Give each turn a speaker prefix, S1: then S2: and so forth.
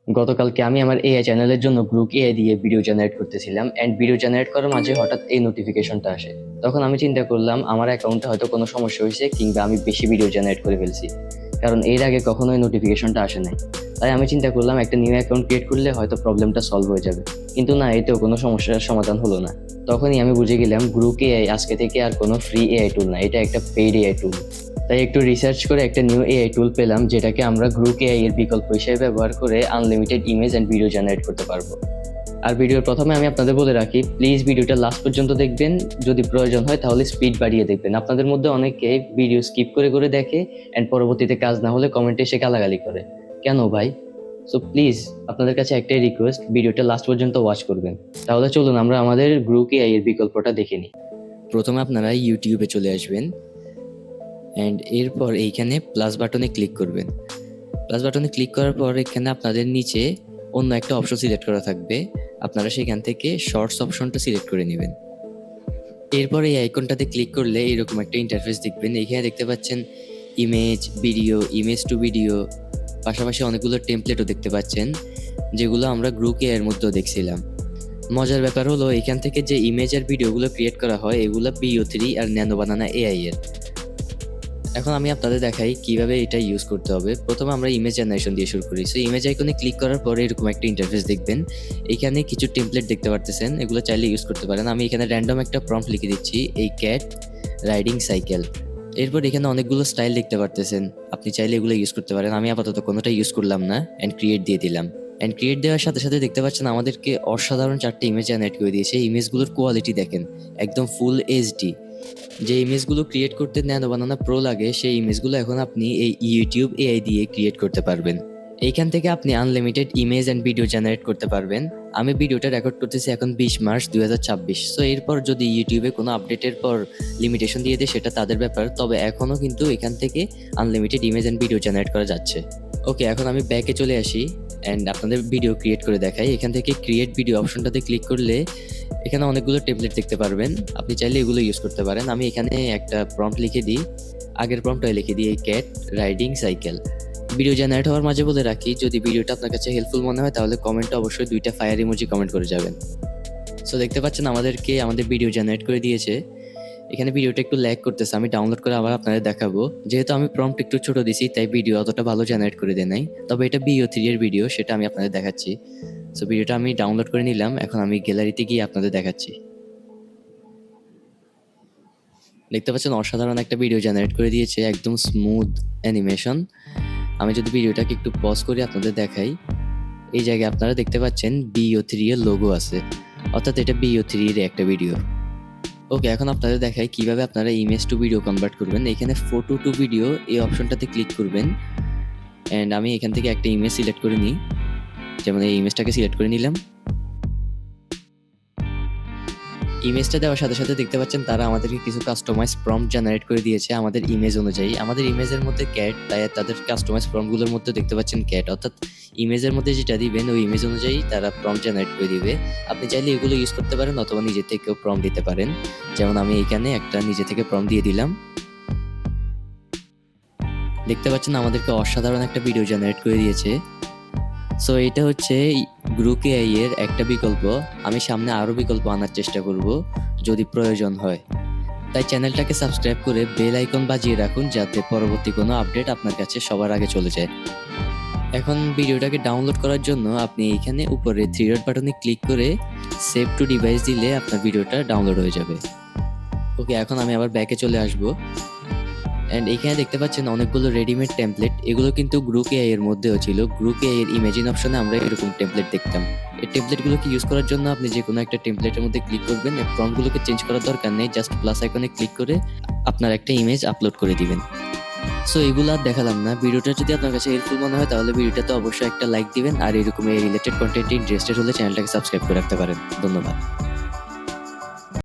S1: গতকালকে আমি আমার এআই চ্যানেলের জন্য গ্রুপ এআই দিয়ে ভিডিও জেনারেট করতেছিলাম অ্যান্ড ভিডিও জেনারেট করার মাঝে হঠাৎ এই নোটিফিকেশনটা আসে। তখন আমি চিন্তা করলাম আমার অ্যাকাউন্টে হয়তো কোনো সমস্যা হয়েছে কিংবা আমি বেশি ভিডিও জেনারেট করে ফেলছি, কারণ এর আগে কখনো এই নোটিফিকেশনটা আসে নাই। তাই আমি চিন্তা করলাম একটা নিউ অ্যাকাউন্ট ক্রিয়েট করলে হয়তো প্রবলেমটা সলভ হয়ে যাবে, কিন্তু না, এতেও কোনো সমস্যার সমাধান হলো না। তখনই আমি বুঝে গেলাম গ্রুপ এআই আজকে থেকে আর কোনো ফ্রি এআই টুল না, এটা একটা পেইড এআই টুল। তাই একটু রিসার্চ করে একটা নিউ এআই টুল পেলাম, যেটাকে আমরা গ্রুপ এআই এর বিকল্প হিসেবে ব্যবহার করে unlimited image and video generate করতে পারবো। আর ভিডিওর প্রথমে আমি আপনাদের বলে রাখি, প্লিজ ভিডিওটা লাস্ট পর্যন্ত দেখবেন। যদি প্রয়োজন হয় তাহলে স্পিড বাড়িয়ে দেখবেন। আপনাদের মধ্যে অনেকে ভিডিও স্কিপ করে করে দেখে অ্যান্ড পরবর্তীতে কাজ না হলে কমেন্টে এসে গালাগালি করে, কেন ভাই? সো প্লিজ আপনাদের কাছে একটাই রিকোয়েস্ট, ভিডিওটা লাস্ট পর্যন্ত ওয়াচ করবেন। তাহলে চলুন আমরা আমাদের গ্রুপ এআই এর বিকল্পটা দেখে নিই। প্রথমে আপনারা ইউটিউবে চলে আসবেন অ্যান্ড এরপর এইখানে প্লাস বাটনে ক্লিক করবেন। প্লাস বাটনে ক্লিক করার পর এখানে আপনাদের নিচে অন্য একটা অপশন সিলেক্ট করা থাকবে, আপনারা সেখান থেকে শর্টস অপশনটা সিলেক্ট করে নেবেন। এরপর এই আইকনটাতে ক্লিক করলে এরকম একটা ইন্টারফেস দেখবেন। এইখানে দেখতে পাচ্ছেন image, video, image to video, পাশাপাশি অনেকগুলো টেমপ্লেটও দেখতে পাচ্ছেন, যেগুলো আমরা গ্রুপ এর মধ্যেও দেখছিলাম। মজার ব্যাপার হলো এখান থেকে যে ইমেজ আর ভিডিওগুলো ক্রিয়েট করা হয় এগুলো BO3 আর ন্যানো বানানা এআই এর। এখন আমি আপনাদের দেখাই কিভাবে এটা ইউজ করতে হবে। প্রথমে আমরা ইমেজ জেনারেশন দিয়ে শুরু করি। সো ইমেজ আইকনে ক্লিক করার পরে এরকম একটা ইন্টারফেস দেখবেন। এখানে কিছু টেমপ্লেট দেখতে পারতেছেন, এগুলো চাইলে ইউজ করতে পারেন। আমি এখানে র্যান্ডম একটা প্রম্পট লিখে দিচ্ছি, এই ক্যাট রাইডিং সাইকেল। এরপর এখানে অনেকগুলো স্টাইল দেখতে পারতেছেন, আপনি চাইলে এগুলো ইউজ করতে পারেন। আমি আপাতত কোনোটা ইউজ করলাম না অ্যান্ড ক্রিয়েট দিয়ে দিলাম। অ্যান্ড ক্রিয়েট দেওয়ার সাথে সাথে দেখতে পাচ্ছেন আমাদেরকে অসাধারণ 4টি ইমেজ জেনারেট করে দিয়েছে। ইমেজগুলোর কোয়ালিটি দেখেন, একদম ফুল এইচডি। যে ইমেজগুলো ক্রিয়েট করতে ন্যানো বানানা প্রো লাগে, সেই ইমেজগুলো এখন আপনি এই ইউটিউব এআই দিয়ে ক্রিয়েট করতে পারবেন। এইখান থেকে আপনি unlimited image and video generate করতে পারবেন। আমি ভিডিওটা রেকর্ড করতেছি এখন 20 মার্চ 2026। সো এরপর যদি ইউটিউবে কোনো আপডেটের পর লিমিটেশন দিয়ে দেয় সেটা তাদের ব্যাপার, তবে এখনও কিন্তু এখান থেকে unlimited image and video generate করা যাচ্ছে। ওকে, এখন আমি ব্যাকে চলে আসি অ্যান্ড আপনাদের ভিডিও ক্রিয়েট করে দেখাই। এখান থেকে ক্রিয়েট ভিডিও অপশনটাতে ক্লিক করলে এখানে অনেকগুলো টেমপ্লেট দেখতে পারবেন, আপনি চাইলে এগুলো ইউজ করতে পারেন। আমি এখানে একটা প্রম্পট লিখে দিই, আগের প্রম্পটটাই লিখে দিই, এই cat riding cycle. Video generate হওয়ার মাঝে বলে রাখি, যদি ভিডিওটা আপনার কাছে হেল্পফুল মনে হয় তাহলে কমেন্টে অবশ্যই 2টা ফায়ার ইমোজি কমেন্ট করে যাবেন। সো দেখতে পাচ্ছেন আমাদেরকে আমাদের ভিডিও জেনারেট করে দিয়েছে। এখানে ভিডিওটা একটু ল্যাগ করতেছে, আমি ডাউনলোড করে আবার আপনাদের দেখাবো। যেহেতু আমি প্রম্পট একটু ছোট দিছি তাই ভিডিও অতটা ভালো জেনারেট করে দেয় নাই, তবে এটা BO3 এর ভিডিও, সেটা আমি আপনাদের দেখাচ্ছি। সো ভিডিওটা আমি ডাউনলোড করে নিলাম, এখন আমি গ্যালারিতে গিয়ে আপনাদের দেখাচ্ছি। দেখতে পাচ্ছেন অসাধারণ একটা ভিডিও জেনারেট করে দিয়েছে, একদম স্মুথ অ্যানিমেশন। আমি যদি ভিডিওটাকে একটু পজ করে আপনাদের দেখাই, এই জায়গায় আপনারা দেখতে পাচ্ছেন BO3 এর লোগো আছে, অর্থাৎ এটা BO3 এর একটা ভিডিও। ওকে, এখন আপনাদের দেখাই কিভাবে আপনারা ইমেজ টু ভিডিও কনভার্ট করবেন। এখানে ফটো টু ভিডিও এই অপশনটাতে ক্লিক করবেন অ্যান্ড আমি এখান থেকে একটা ইমেজ সিলেক্ট করে নিই, যেমন এই ইমেজটাকে সিলেক্ট করে নিলাম। ইমেজটা দেওয়ার সাথে সাথে দেখতে পাচ্ছেন তারা আমাদেরকে কিছু কাস্টমাইজ প্রম্পট জেনারেট করে দিয়েছে আমাদের ইমেজ অনুযায়ী। আমাদের ইমেজের মধ্যে ক্যাট, তাই তাদের কাস্টমাইজ প্রম্পটগুলোর মধ্যে দেখতে পাচ্ছেন ক্যাট, অর্থাৎ ইমেজের মধ্যে যেটা দিবেন ওই ইমেজ অনুযায়ী তারা প্রম্পট জেনারেট করে দিবে। আপনি চাইলে এগুলো ইউজ করতে পারেন অথবা নিজে থেকেও প্রম্পট দিতে পারেন, যেমন আমি এখানে একটা নিজে থেকে প্রম্পট দিয়ে দিলাম। দেখতে পাচ্ছেন আমাদেরকে অসাধারণ একটা ভিডিও জেনারেট করে দিয়েছে। সো এটা হচ্ছে গ্রুপ এআই এর একটা বিকল্প। আমি সামনে আরও বিকল্প আনার চেষ্টা করব যদি প্রয়োজন হয়। তাই চ্যানেলটাকে সাবস্ক্রাইব করে বেল আইকন বাজিয়ে রাখুন, যাতে পরবর্তী কোনো আপডেট আপনার কাছে সবার আগে চলে যায়। এখন ভিডিওটাকে ডাউনলোড করার জন্য আপনি এইখানে উপরে 3 ডট বাটনে ক্লিক করে সেভ টু ডিভাইস দিলে আপনার ভিডিওটা ডাউনলোড হয়ে যাবে। ওকে, এখন আমি আবার ব্যাকে চলে আসবো অ্যান্ড এখানে দেখতে পাচ্ছেন অনেকগুলো রেডিমেড টেমপ্লেট, এগুলো কিন্তু গ্রুপ এআই এর মধ্যেও ছিল। গ্রুপ এআই এর ইমেজিন অপশনে আমরা এরকম টেমপ্লেট দেখতাম। এই টেমপ্লেটগুলোকে ইউজ করার জন্য আপনি যে কোনো একটা টেমপ্লেটের মধ্যে ক্লিক করবেন, প্রম্পটগুলোকে চেঞ্জ করার দরকার নেই, জাস্ট প্লাস আইকনে ক্লিক করে আপনার একটা ইমেজ আপলোড করে দিবেন। সো এগুলো আর দেখালাম না। ভিডিওটা যদি আপনার কাছে হেল্পফুল মনে হয় তাহলে ভিডিওটাতে অবশ্যই একটা লাইক দিবেন, আর এরকম এই রিলেটেড কন্টেন্টে ইন্টারেস্টেড হলে চ্যানেলটাকে সাবস্ক্রাইব করে রাখতে পারেন। ধন্যবাদ।